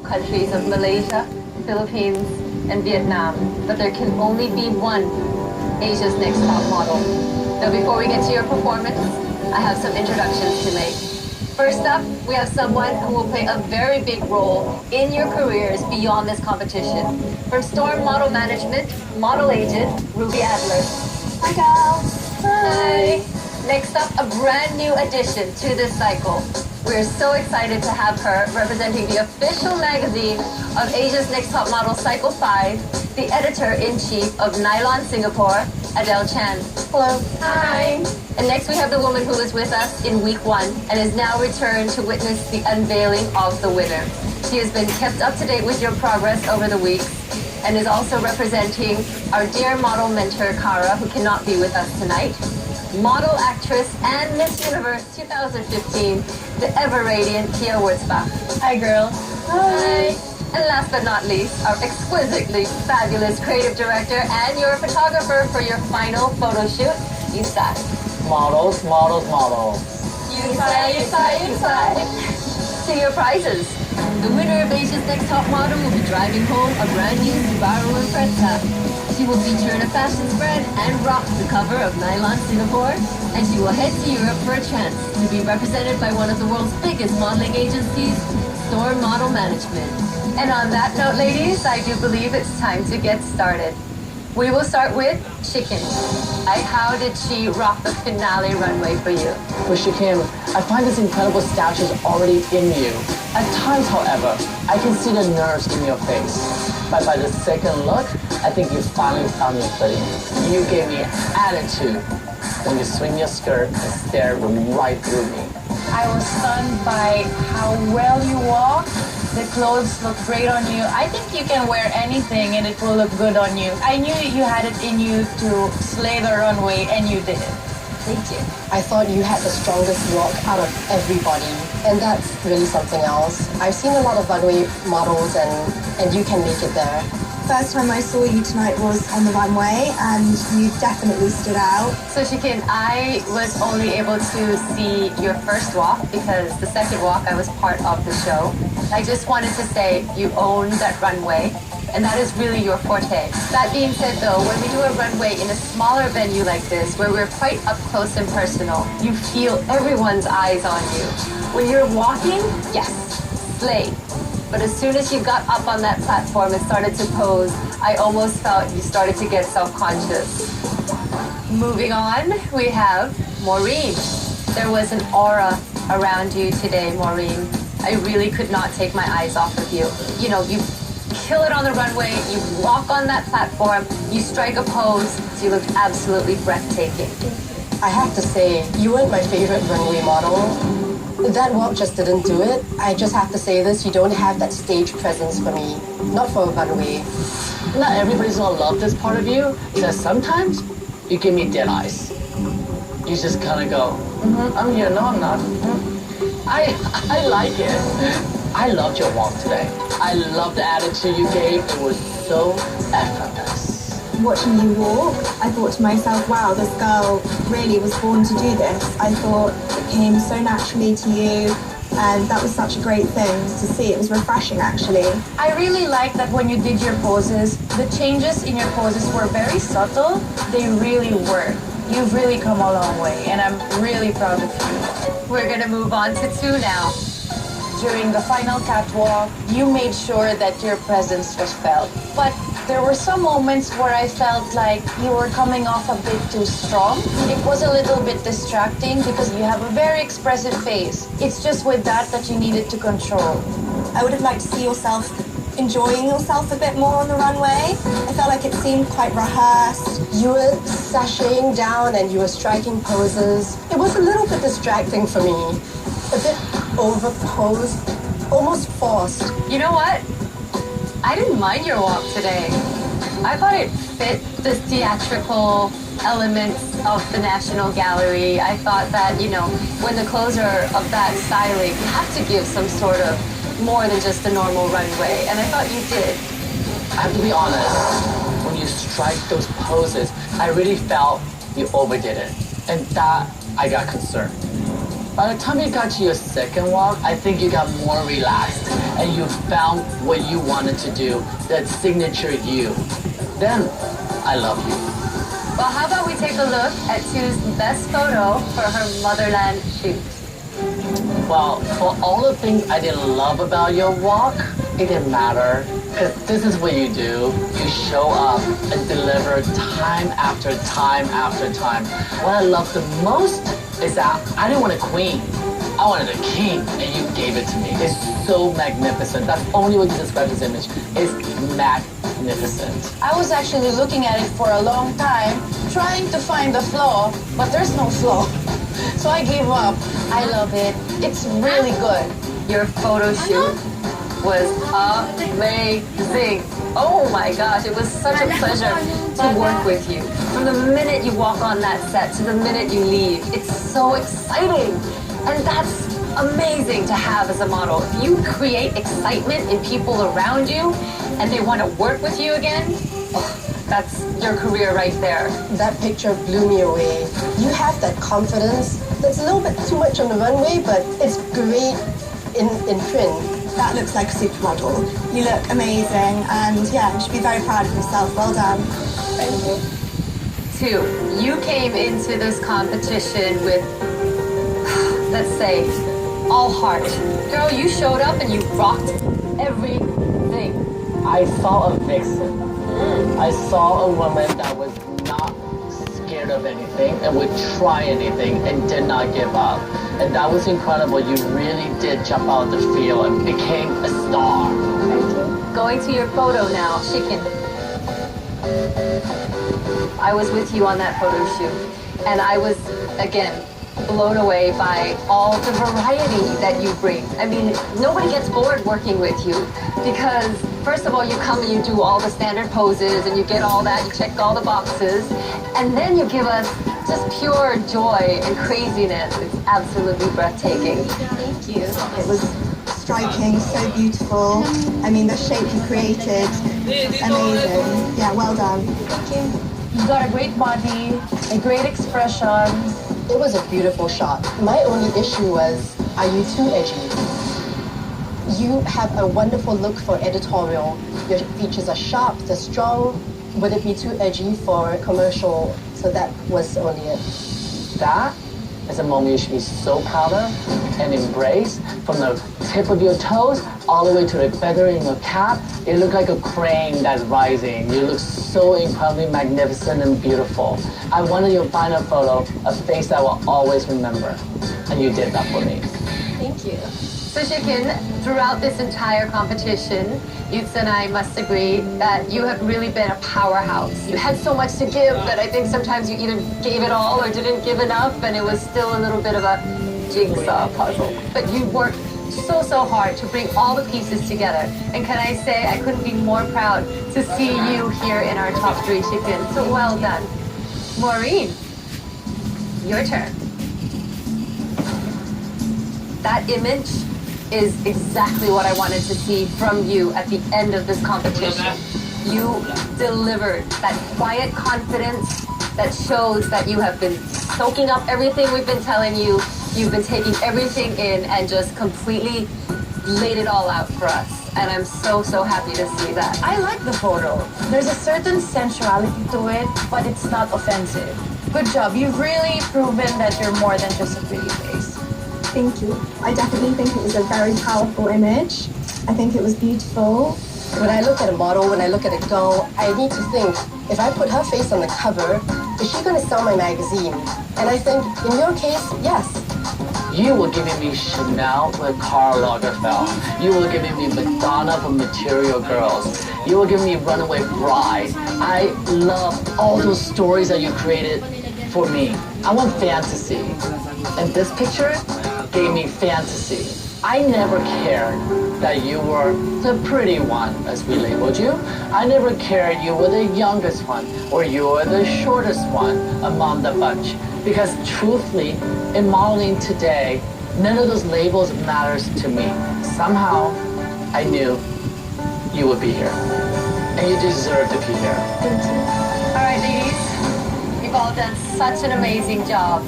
countries of Malaysia, Philippines, and Vietnam, but there can only be one Asia's Next Top Model. Now before we get to your performance, I have some introductions to make. First up, we have someone who will play a very big role in your careers beyond this competition. From Storm Model Management, model agent, Ruby Adler. Hi, Gal. Hi. Next up, a brand new addition to this cycle. We're so excited to have her representing the official magazine of Asia's Next Top Model Cycle 5, the editor-in-chief of Nylon Singapore, Adele Chan. Hello. Hi. And next we have the woman who was with us in week 1 and is now returned to witness the unveiling of the winner. She has been kept up to date with your progress over the weeks and is also representing our dear model mentor, Cara, who cannot be with us tonight. Model, actress, and Miss Universe 2015, the ever-radiant Tia Wurzbach. Hi, girl. Hi. And last but not least, our exquisitely fabulous creative director and your photographer for your final photo shoot, Yusai. Models, models, models. Yusai. To your prizes. The winner of Asia's Next Top Model will be driving home a brand new Subaru Impreza. She will feature in a fashion spread and rock the cover of Nylon Singapore, and she will head to Europe for a chance to be represented by one of the world's biggest modeling agencies, Storm Model Management. And on that note, ladies, I do believe it's time to get started. We will start with Chicken. How did she rock the finale runway for you? With Shikim, I find this incredible stature is already in you. At times, however, I can see the nerves in your face. But by the second look, I think you finally found your footing. You gave me attitude when you swing your skirt and stare right through me. I was stunned by how well you walk. The clothes look great on you. I think you can wear anything and it will look good on you. I knew you had it in you to slay the runway, and you did it. Thank you. I thought you had the strongest walk out of everybody, and that's really something else. I've seen a lot of runway models, and you can make it there. First time I saw you tonight was on the runway, and you definitely stood out. So Shikin, I was only able to see your first walk because the second walk I was part of the show. I just wanted to say you own that runway, and that is really your forte. That being said though, when we do a runway in a smaller venue like this, where we're quite up close and personal, you feel everyone's eyes on you. When you're walking, yes, slay. But as soon as you got up on that platform and started to pose, I almost felt you started to get self-conscious. Moving on, we have Maureen. There was an aura around you today, Maureen. I really could not take my eyes off of you. You know, you kill it on the runway, you walk on that platform, you strike a pose, you look absolutely breathtaking. I have to say, you weren't my favorite runway model. That walk just didn't do it. I just have to say this, you don't have that stage presence for me. Not for a runway. Not everybody's gonna love this part of you, because sometimes you give me dead eyes. You just kind of go, I'm here, no I'm not. I like it. I loved your walk today. I loved the attitude you gave. It was so effortless. Watching you walk, I thought to myself, wow, this girl really was born to do this. I thought it came so naturally to you, and that was such a great thing to see. It was refreshing, actually. I really like that when you did your poses, the changes in your poses were very subtle. They really were. You've really come a long way, and I'm really proud of you. We're gonna move on to 2 now. During the final catwalk, you made sure that your presence was felt. But there were some moments where I felt like you were coming off a bit too strong. It was a little bit distracting because you have a very expressive face. It's just with that you needed to control. I would have liked to see yourself enjoying yourself a bit more on the runway. I felt like it seemed quite rehearsed. You were sashaying down and you were striking poses. It was a little bit distracting for me. A bit overposed, almost forced. You know what? I didn't mind your walk today. I thought it fit the theatrical elements of the National Gallery. I thought that, you know, when the clothes are of that styling, you have to give some sort of more than just a normal runway, and I thought you did. I have to be honest, when you strike those poses, I really felt you overdid it. And that, I got concerned. By the time you got to your second walk, I think you got more relaxed and you found what you wanted to do, that signature you. Then, I love you. Well, how about we take a look at Sue's best photo for her motherland shoot? Well, for all the things I didn't love about your walk, it didn't matter. Because this is what you do. You show up and deliver time after time after time. What I love the most is that I didn't want a queen. I wanted a king, and you gave it to me. It's so magnificent. That's only what you describe this image. It's magnificent. I was actually looking at it for a long time, trying to find the flaw, but there's no flaw. So I gave up. I love it. It's really good. Your photo shoot was amazing. Oh my gosh, it was such a pleasure to work with you. From the minute you walk on that set to the minute you leave, it's so exciting. And that's amazing to have as a model. If you create excitement in people around you and they want to work with you again, that's your career right there. That picture blew me away. You have that confidence that's a little bit too much on the runway, but it's great in print. That looks like a supermodel. You look amazing, and yeah, you should be very proud of yourself. Well done. Thank you. Two, you came into this competition with, let's say, all heart. Girl, you showed up and you rocked everything. I saw a vixen. I saw a woman that was not scared of anything and would try anything and did not give up. And that was incredible. You really did jump out of the field and became a star. Going to your photo now, Shikin. I was with you on that photo shoot, and I was, again, blown away by all the variety that you bring. I mean, nobody gets bored working with you because, first of all, you come and you do all the standard poses and you get all that, you check all the boxes, and then you give us just pure joy and craziness. It's absolutely breathtaking. Thank you. It was striking, so beautiful. I mean, the shape you created, amazing. Yeah, well done. Thank you. You've got a great body, a great expression. It was a beautiful shot. My only issue was, are you too edgy? You have a wonderful look for editorial. Your features are sharp, they're strong. Would it be too edgy for commercial? So that was only it. That is a moment you should be so proud of and embrace. From the tip of your toes all the way to the feather in your cap, you look like a crane that's rising. You look so incredibly magnificent and beautiful. I wanted your final photo, a face that I will always remember. And you did that for me. Thank you. So Shikin, throughout this entire competition, Yutz and I must agree that you have really been a powerhouse. You had so much to give that I think sometimes you either gave it all or didn't give enough, and it was still a little bit of a jigsaw puzzle. But you worked so hard to bring all the pieces together. And can I say, I couldn't be more proud to see you here in our top three, Shikin. So well done. Maureen, your turn. That image is exactly what I wanted to see from you at the end of this competition. You delivered that quiet confidence that shows that you have been soaking up everything we've been telling you. You've been taking everything in and just completely laid it all out for us. And I'm so happy to see that. I like the photo. There's a certain sensuality to it, but it's not offensive. Good job. You've really proven that you're more than just a pretty face. Thank you. I definitely think it was a very powerful image. I think it was beautiful. When I look at a model, when I look at a girl, I need to think, if I put her face on the cover, is she going to sell my magazine? And I think, in your case, yes. You were giving me Chanel with Karl Lagerfeld. You were giving me Madonna with Material Girls. You were giving me Runaway Bride. I love all those stories that you created for me. I want fantasy. And this picture gave me fantasy. I never cared that you were the pretty one, as we labeled you. I never cared you were the youngest one or you were the shortest one among the bunch. Because truthfully, in modeling today, none of those labels matters to me. Somehow, I knew you would be here. And you deserve to be here. All right, ladies, you've all done such an amazing job.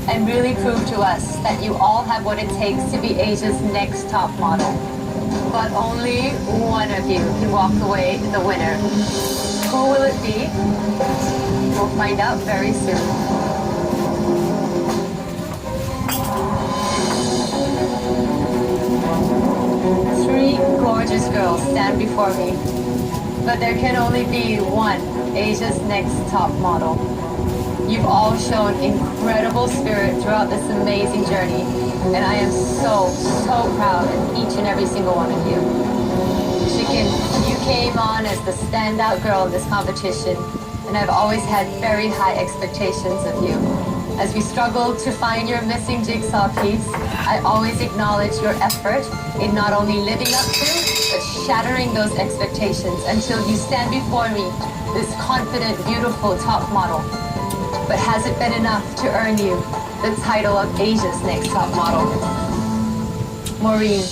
and really prove to us that you all have what it takes to be Asia's next top model. But only one of you can walk away the winner. Who will it be? We'll find out very soon. Three gorgeous girls stand before me, but there can only be one Asia's next top model. You've all shown incredible spirit throughout this amazing journey, and I am so proud of each and every single one of you. Chicken, you came on as the standout girl in this competition, and I've always had very high expectations of you. As we struggle to find your missing jigsaw piece, I always acknowledge your effort in not only living up to, but shattering those expectations until you stand before me, this confident, beautiful top model. But has it been enough to earn you the title of Asia's next top model? Maureen,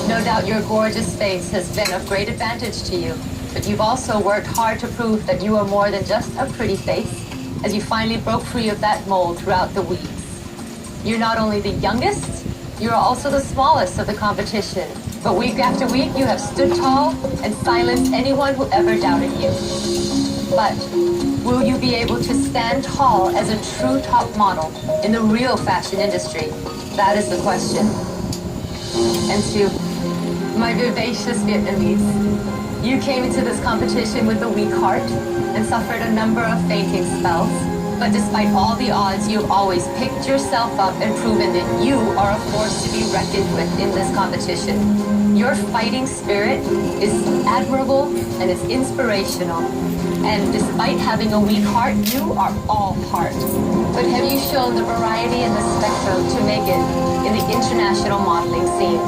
no doubt your gorgeous face has been of great advantage to you, but you've also worked hard to prove that you are more than just a pretty face, as you finally broke free of that mold throughout the weeks. You're not only the youngest, you're also the smallest of the competition, but week after week you have stood tall and silenced anyone who ever doubted you. But will you be able to stand tall as a true top model in the real fashion industry? That is the question. And to my vivacious Vietnamese, you came into this competition with a weak heart and suffered a number of fainting spells. But despite all the odds, you've always picked yourself up and proven that you are a force to be reckoned with in this competition. Your fighting spirit is admirable and it's inspirational. And despite having a weak heart, you are all heart. But have you shown the variety and the spectrum to make it in the international modeling scene?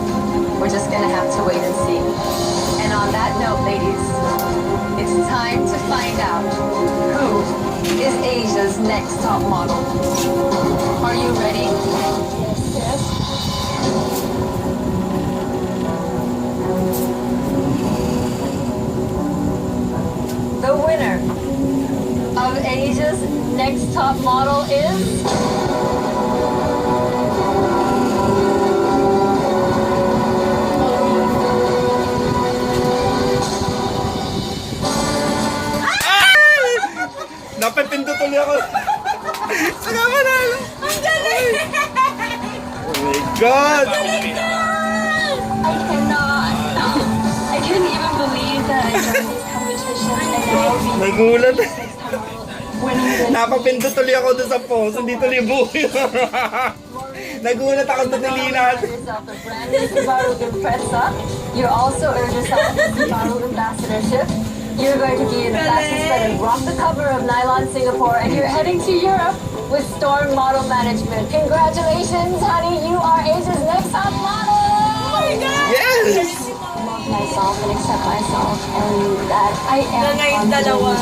We're just gonna have to wait and see. And on that note, ladies, it's time to find out who is Asia's next top model. Are you ready? Yes. The winner of Asia's next top model is... Napipindot ulit ako. Saka manalo. Ang galing! Oh my God! I cannot. I couldn't even believe that I done this competition and now being Nagulat. winning this. Napapindot ulit ako doon sa post. Hindi tuloy buhay. Nagulat ako sa dilinan. yourself a brand new Subaru Impreza. You also earned yourself a Subaru ambassadorship. You're going to be in the fashion spread and rock the cover of Nylon Singapore, and you're heading to Europe with Storm Model Management. Congratulations, honey! You are Asia's next top model. Oh my God! Yes! Love myself and accept myself, and that I am confident.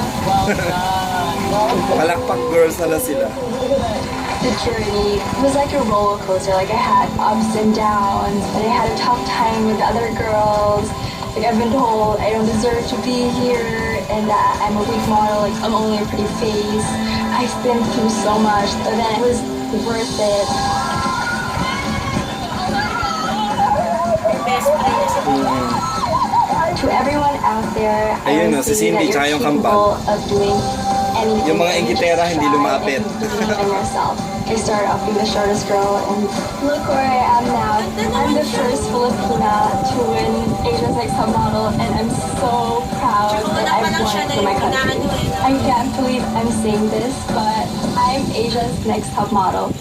Palakpak girls na lang sila. The journey was like a roller coaster. Like I had ups and downs, and I had a tough time with other girls. Like I've been told I don't deserve to be here and that I'm a weak model, like I'm only a pretty face. I've been through so much, but then it was worth it. To everyone out there, Ayun, I si see that Cindy, tsaka you're yung kambal. capable of doing anything. Yung mga ingitera hindi lumapit. And believe in yourself. I started off being the shortest girl, and look where I am now. I'm the first Filipina to win Asia's Next Top Model, and I'm so proud that I've won for my country. I can't believe I'm saying this, but I'm Asia's Next Top Model.